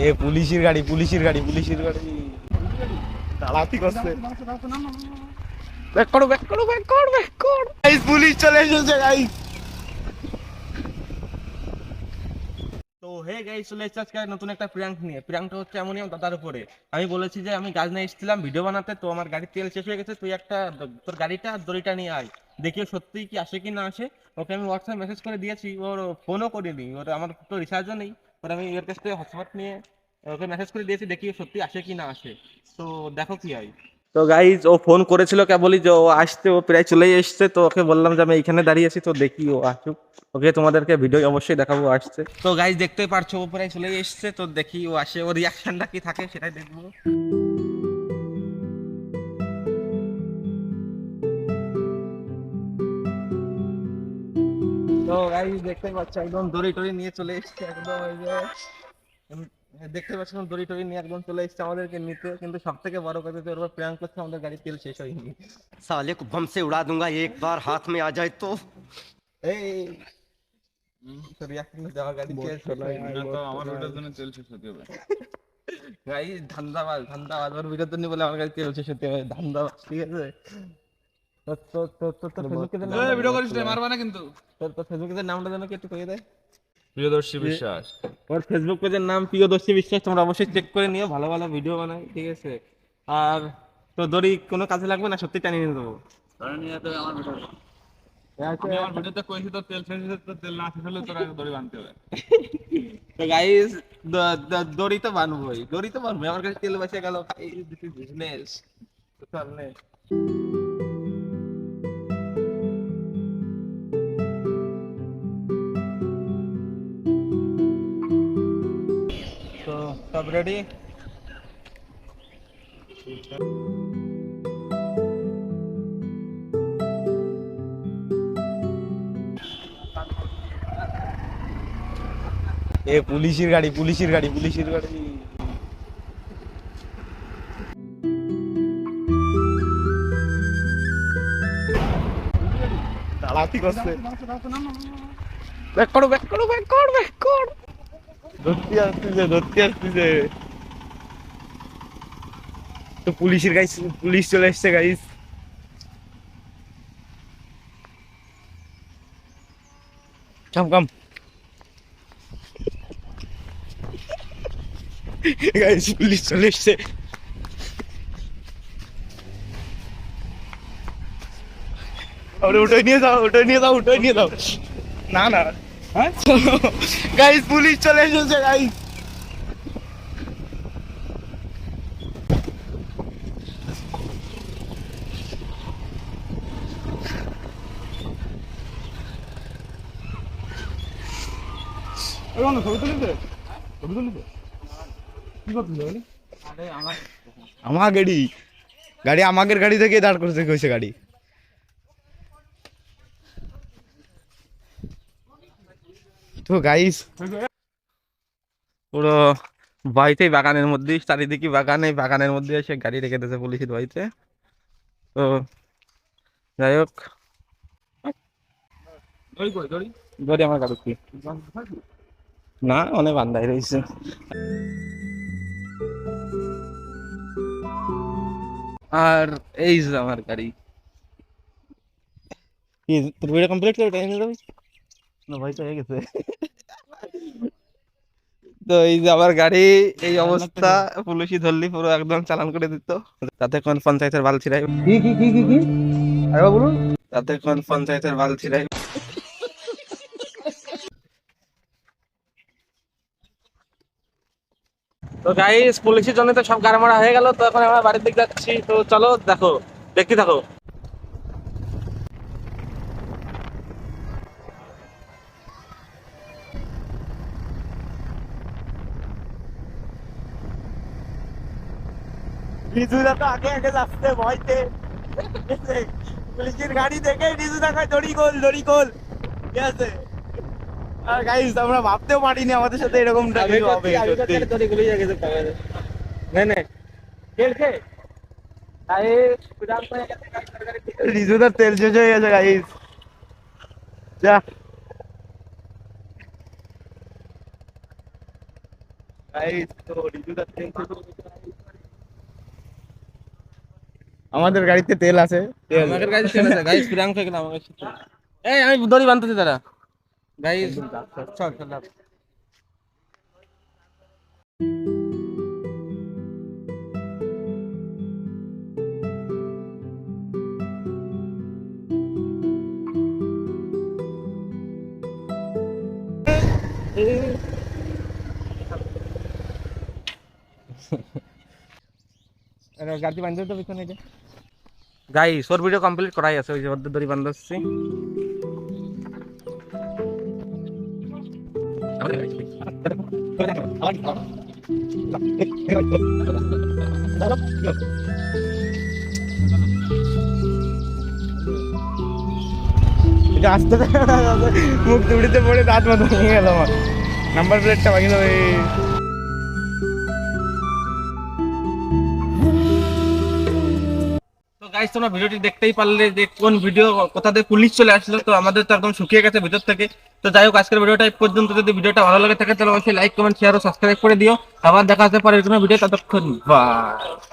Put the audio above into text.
এ পুলিশের গাড়ি, পুলিশের গাড়ি, পুলিশের গাড়ি দাঁড়াতি করছে। ব্যাক করো, ব্যাক করো, ব্যাক কর, ব্যাক কর। গাইস পুলিশ চলে এসেছে গাইস। তো হে গাইস, চলে এসেছে আজকে নতুন একটা প্র্যাঙ্ক নিয়ে। প্র্যাঙ্কটা হচ্ছে এমনই আমার দাদার উপরে। আমি বলেছি যে আমি গাছ নিয়ে এসেছিলাম ভিডিও বানাতে, তো আমার গাড়ির তেল শেষ হয়ে গেছে, তুই একটা তোর গাড়িটা দড়িটা নিয়ে আয়, দেখিও সত্যিই কি আসে কি না আসে। ওকে আমি হোয়াটসঅ্যাপ মেসেজ করে দিয়েছি, ওর ফোনও করিনি, ওর আমার তো রিচার্জও নেই। ওর আমি এর কাছ থেকে হটস্পট নিয়ে ওকে মেসেজ করে দিয়েছি, দেখি সত্যি আসে কি না আসে। তো দেখো কি হয়। তো গাইজ ও ফোন করেছিল কেবলই যে ও আসতে, ও প্রায় চলেই এসছে। তো ওকে বললাম যে আমি এইখানে দাঁড়িয়ে আছি, তো দেখি ও আসুক। ওকে তোমাদেরকে ভিডিও অবশ্যই দেখাবো আসছে। তো গাইজ দেখতেই পারছো ও প্রায় চলেই এসছে, তো দেখি ও আসে, ওর রিয়াকশনটা কি থাকে সেটাই দেখবো। তো গাইজ দেখতেই পাচ্ছ একদম দড়ি টড়ি নিয়ে চলে এসছে, একদম ওই যে দেখতে পাচ্ছ দড়ি টড়ি নিয়ে একদম চলে এসছে আমাদেরকে নিতে। কিন্তু সব থেকে বড় কথা যে ওর প্র্যাঙ্ক করছে, আমাদের গাড়ির তেল শেষ হয়নি। साले को बम से उड़ा दूंगा एक बार हाथ में आ जाए तो। এই তো রিয়াকশন দেওয়া গাড়ি তেল শেষ হয়নি। তো আমার ওটার জন্য তেল শেষ হতে হবে। গাইস ধান্দাবাজ, ধান্দাবাজ, ওর বিরুদ্ধে নিয়ে বলে আমার কাছে তেল শেষ হতে হবে, ধান্দাবাজ। ঠিক আছে, তোর ফেসবুকে যে নামটা, ভিডিও করিস রে, মারবা না কিন্তু। তোর ফেসবুকে যে নামটা যেন কি একটু কইয়ে দেয়। প্রিয়দর্শী বিশ্বাস। ওর ফেসবুক পেজের নাম প্রিয়দর্শী বিশ্বাস, তোমরা অবশ্যই চেক করে নিও, ভালো ভালো ভিডিও বানায়। ঠিক আছে, আর তো দড়ি কোনো কাজে লাগবে না, সত্যি টানিয়ে নিয়ে দেবো। ধরে নিয়ে তো আমার ভিডিও, আমি আমার ভিডিওতে কইছি তো তেল শেষ হয়েছে, তো তেল না শেষ হলে তোরা দড়ি বাঁধতে হবে। তো গাইস দড়ি তো বানবোই, দড়ি তো বানবোই, আমার কাছে তেল বসে গেল। This is business. তো চল নে। তো সব রেডি। এ পুলিশের গাড়ি, পুলিশের গাড়ি, পুলিশের গাড়ি দাঁড়াতি করছে। ব্যাক করো, ব্যাক করো, ব্যাক কর, ব্যাক কর। ধরতে আসতেছে, ধরতে আসতেছে। তো পুলিশের গাইস, পুলিশ চলে এসছে গাইস। কাম কাম গাইস, পুলিশ চলে এসছে। ওরে উঠে নিয়ে যাও, উঠে নিয়ে যাও, উঠে নিয়ে যাও। না না, হ্যাঁ গাইস পুলিশ চলে এসেছে গাইস। ছবি তুলিছে, ছবি তুলিছে কি করতেছে? আমার গাড়ি, গাড়ি আমাদের গাড়ি থেকে দাঁড় করতে কইছে গাড়ি। তো গাইস পুরো বাড়িতেই বাগানের মধ্যে, চারিদিকে বাগানে, বাগানের মধ্যে এসে গাড়ি রেখে দিয়েছে পুলিশের বাড়িতে। তো যাই হোক, দড়ি আমার গাড়ি কি না, অনেক বান্ধাই রয়েছে। আর এই যে আমার গাড়ি, কি তোর ভিডিও কমপ্লিট করে টাইম যাবে না? ভাই তো হয়ে গেছে। তো এই যে আমার গাড়ি, এই অবস্থা, পুলিশই ধরলি পুরো একদম চালান করে দিত। তাতে কোন পঞ্চায়েতের বাল ছিড়াই, কি কি কি কি কি আরে বলুন, তাতে কোন পঞ্চায়েতের বাল ছিড়াই। তো গাইস পুলিশের জন্য তো সব গাড়ি মারা হয়ে গেল। তো এখন আমরা বাড়ির দিকে যাচ্ছি, তো চলো দেখো, দেখতে থাকো। রিজুদা তো আগে আগে যাচ্ছে ভয়তে, পুলিশের গাড়ি দেখে রিজুদা কয় দড়ি গোল, দড়ি গোল। ঠিক আছে, আর গাইস আমরা ভাবতেও পারিনি আমাদের সাথে এরকমটা কিছু হবে। দড়ি গুলি আগে তো পাবে না, না খেলছে গাইস, বিরাট হয়ে গেছে গাইস, রিজুদার তেল শেষ হয়ে গেছে গাইস। যা গাইস তো রিজুদার তেল আমাদের গাড়িতে তেল আছে আমাদের গাড়ি তেল আছে গাইস প্রিয়াঙ্কা গেলাম আমার সাথে এই আমি দড়ি বাঁধতেছি দাঁড়া গাইস চল চল গাড়ি বাঁধতে তো পিছনে গাইস ওর ভিডিও কমপ্লিট করাই আছে ওই যে ওর দড়ি বাঁধছি এটা আসতে মুখ দুড়িতে পড়ে দাঁত মতো ভেঙে গেল আমার নাম্বার প্লেটটা ভাঙে যাবে তো গাইস তোমরা ভিডিওটি দেখতেই পারলে যে কোন ভিডিও কোথা থেকে পুলিশ চলে আসলো তো আমাদের তো একদম শুকিয়ে গেছে ভিতর থেকে তো যাই হোক আজকের ভিডিওটা এই পর্যন্ত যদি ভিডিওটা ভালো লাগে থাকে তাহলে অবশ্যই লাইক কমেন্ট শেয়ার ও সাবস্ক্রাইব করে দিও আবার দেখা হতে পারে কোনো ভিডিও ততক্ষণ বাই